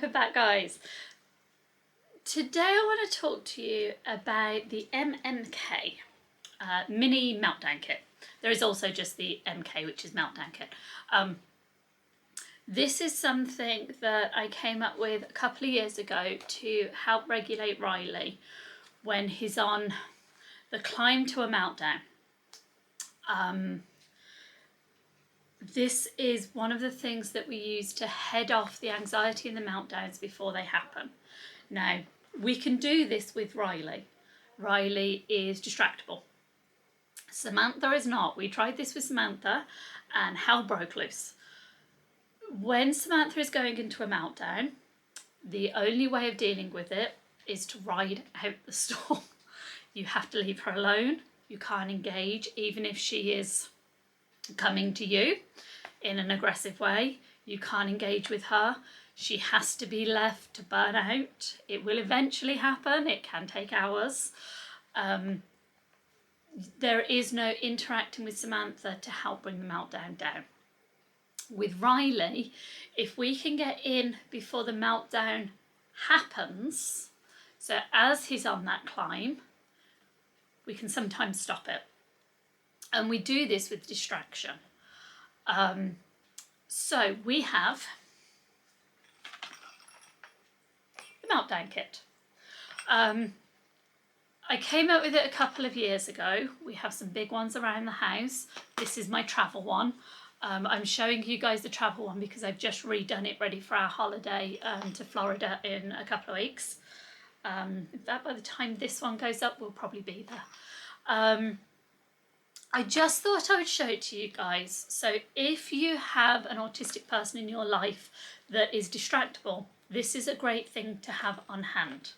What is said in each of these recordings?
we're back, guys. Today I want to talk to you about the MMK mini meltdown kit. There is also just the MK, which is meltdown kit. This is something that I came up with a couple of years ago to help regulate Riley when he's on the climb to a meltdown. This is one of the things that we use to head off the anxiety and the meltdowns before they happen. Now, we can do this with Riley. Riley is distractible. Samantha is not. We tried this with Samantha and hell broke loose. When Samantha is going into a meltdown, the only way of dealing with it is to ride out the storm. You have to leave her alone. You can't engage, even if she is coming to you in an aggressive way. You can't engage with her. She has to be left to burn out. It will eventually happen. It can take hours. There is no interacting with Samantha to help bring the meltdown down. With Riley, if we can get in before the meltdown happens, so as he's on that climb, we can sometimes stop it. And we do this with distraction. So we have the meltdown kit. I came up with it a couple of years ago. We have some big ones around the house. This is my travel one. I'm showing you guys the travel one because I've just redone it ready for our holiday to Florida in a couple of weeks. In fact, by the time this one goes up, we'll probably be there. I just thought I would show it to you guys. So if you have an autistic person in your life that is distractible, this is a great thing to have on hand.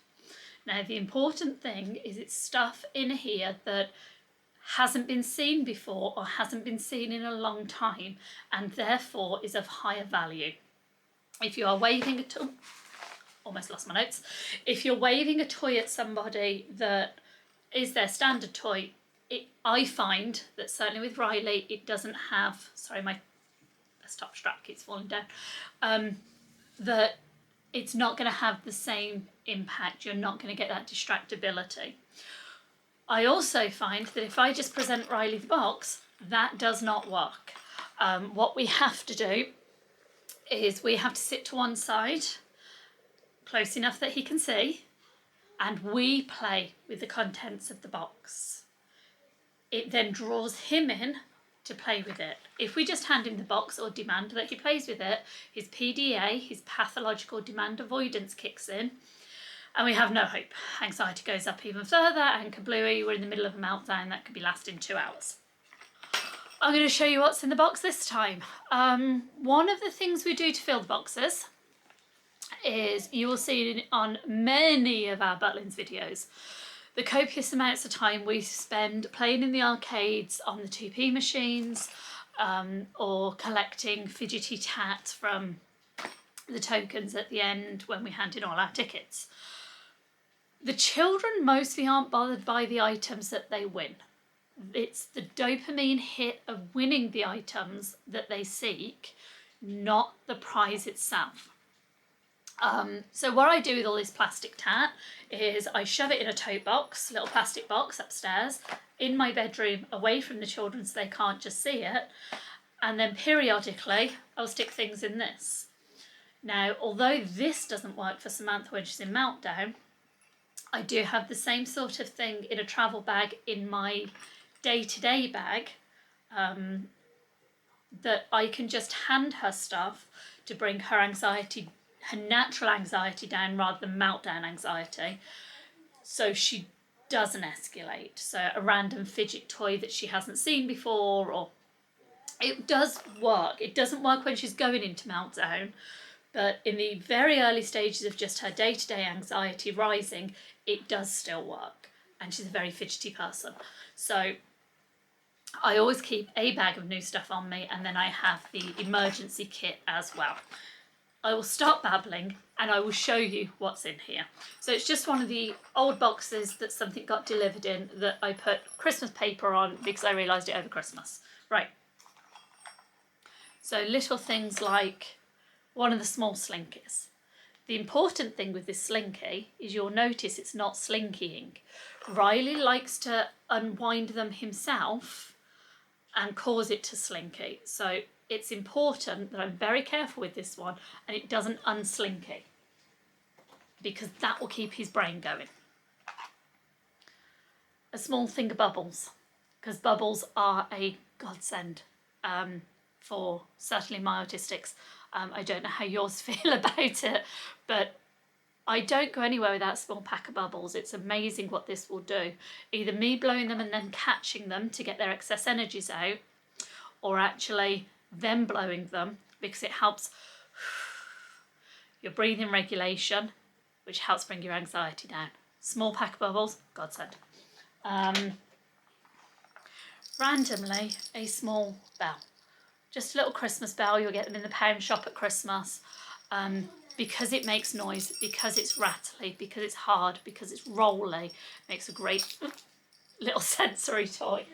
Now, the important thing is it's stuff in here that hasn't been seen before or hasn't been seen in a long time and therefore is of higher value. If you are waving a toy, almost lost my notes. If you're waving a toy at somebody that is their standard toy, I find that certainly with Riley, it doesn't have, sorry, my desktop strap keeps falling down, that it's not going to have the same impact. You're not going to get that distractibility. I also find that if I just present Riley the box, that does not work. What we have to do is we have to sit to one side, close enough that he can see, and we play with the contents of the box. It then draws him in to play with it. If we just hand him the box or demand that he plays with it, his PDA, his pathological demand avoidance, kicks in and we have no hope. Anxiety goes up even further and kablooey, we're in the middle of a meltdown that could be lasting 2 hours. I'm going to show you what's in the box this time. One of the things we do to fill the boxes is, you will see it on many of our Butlins videos, the copious amounts of time we spend playing in the arcades on the 2p machines, or collecting fidgety tat from the tokens at the end when we hand in all our tickets. The children mostly aren't bothered by the items that they win. It's the dopamine hit of winning the items that they seek, not the prize itself. So what I do with all this plastic tat is I shove it in a tote box, little plastic box upstairs, in my bedroom, away from the children so they can't just see it, and then periodically I'll stick things in this. Now, although this doesn't work for Samantha when she's in meltdown, I do have the same sort of thing in a travel bag in my day-to-day bag, that I can just hand her stuff to bring her anxiety, her natural anxiety down rather than meltdown anxiety, so she doesn't escalate. So a random fidget toy that she hasn't seen before, or it does work. It doesn't work when she's going into meltdown, but in the very early stages of just her day-to-day anxiety rising, it does still work, and she's a very fidgety person. So I always keep a bag of new stuff on me, and then I have the emergency kit as well. I will stop babbling and I will show you what's in here. So it's just one of the old boxes that something got delivered in that I put Christmas paper on because I realised it over Christmas. Right. So little things like one of the small slinkies. The important thing with this slinky is you'll notice it's not slinkying. Riley likes to unwind them himself and cause it to slinky. So it's important that I'm very careful with this one and it doesn't unslinky, because that will keep his brain going. A small thing of bubbles, because bubbles are a godsend for certainly my autistics. I don't know how yours feel about it, but I don't go anywhere without a small pack of bubbles. It's amazing what this will do. Either me blowing them and then catching them to get their excess energies out, or actually them blowing them, because it helps your breathing regulation, which helps bring your anxiety down. Small pack of bubbles, godsend. Randomly, a small bell. Just a little Christmas bell. You'll get them in the pound shop at Christmas. Because it makes noise, because it's rattly, because it's hard, because it's rolly, it makes a great little sensory toy.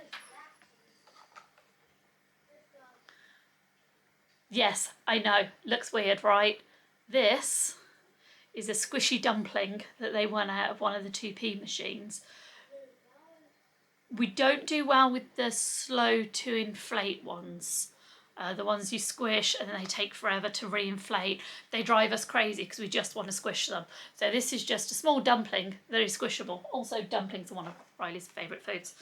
Yes, I know, looks weird, right? This is a squishy dumpling that they won out of one of the 2p machines. We don't do well with the slow to inflate ones. The ones you squish and then they take forever to reinflate. They drive us crazy because we just want to squish them. So this is just a small dumpling that is squishable. Also, dumplings are one of Riley's favourite foods.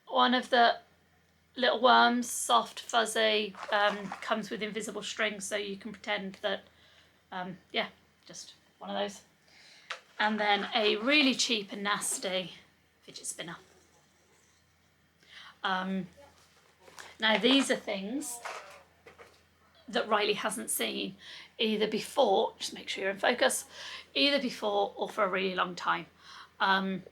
One of the little worms, soft, fuzzy, comes with invisible strings so you can pretend that, yeah, just one of those. And then a really cheap and nasty fidget spinner. Now these are things that Riley hasn't seen either before, just make sure you're in focus, either before or for a really long time. I've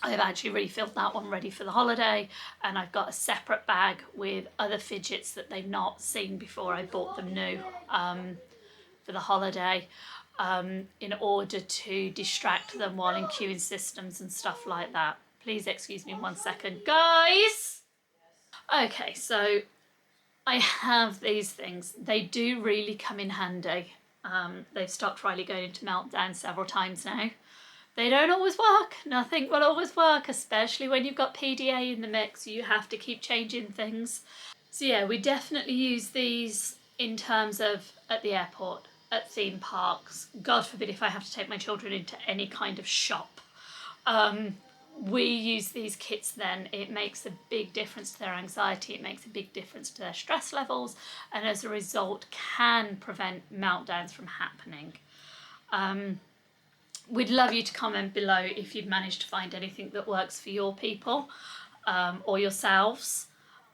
actually refilled that one ready for the holiday, and I've got a separate bag with other fidgets that they've not seen before. I bought them new for the holiday in order to distract them while in queuing systems and stuff like that. Please excuse me 1 second, guys. Okay, so I have these things. They do really come in handy. They've stopped Riley going into Meltdown several times now. They don't always work. Nothing will always work, especially when you've got PDA in the mix. You have to keep changing things. So yeah, we definitely use these in terms of at the airport, at theme parks. God forbid if I have to take my children into any kind of shop. We use these kits then. It makes a big difference to their anxiety, it makes a big difference to their stress levels, and as a result can prevent meltdowns from happening. We'd love you to comment below if you've managed to find anything that works for your people or yourselves.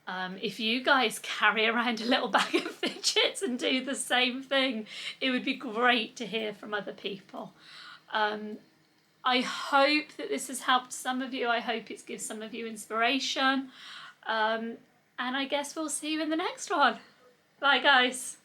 If you guys carry around a little bag of fidgets and do the same thing, it would be great to hear from other people. I hope that this has helped some of you. I hope it's given some of you inspiration. And I guess we'll see you in the next one. Bye, guys.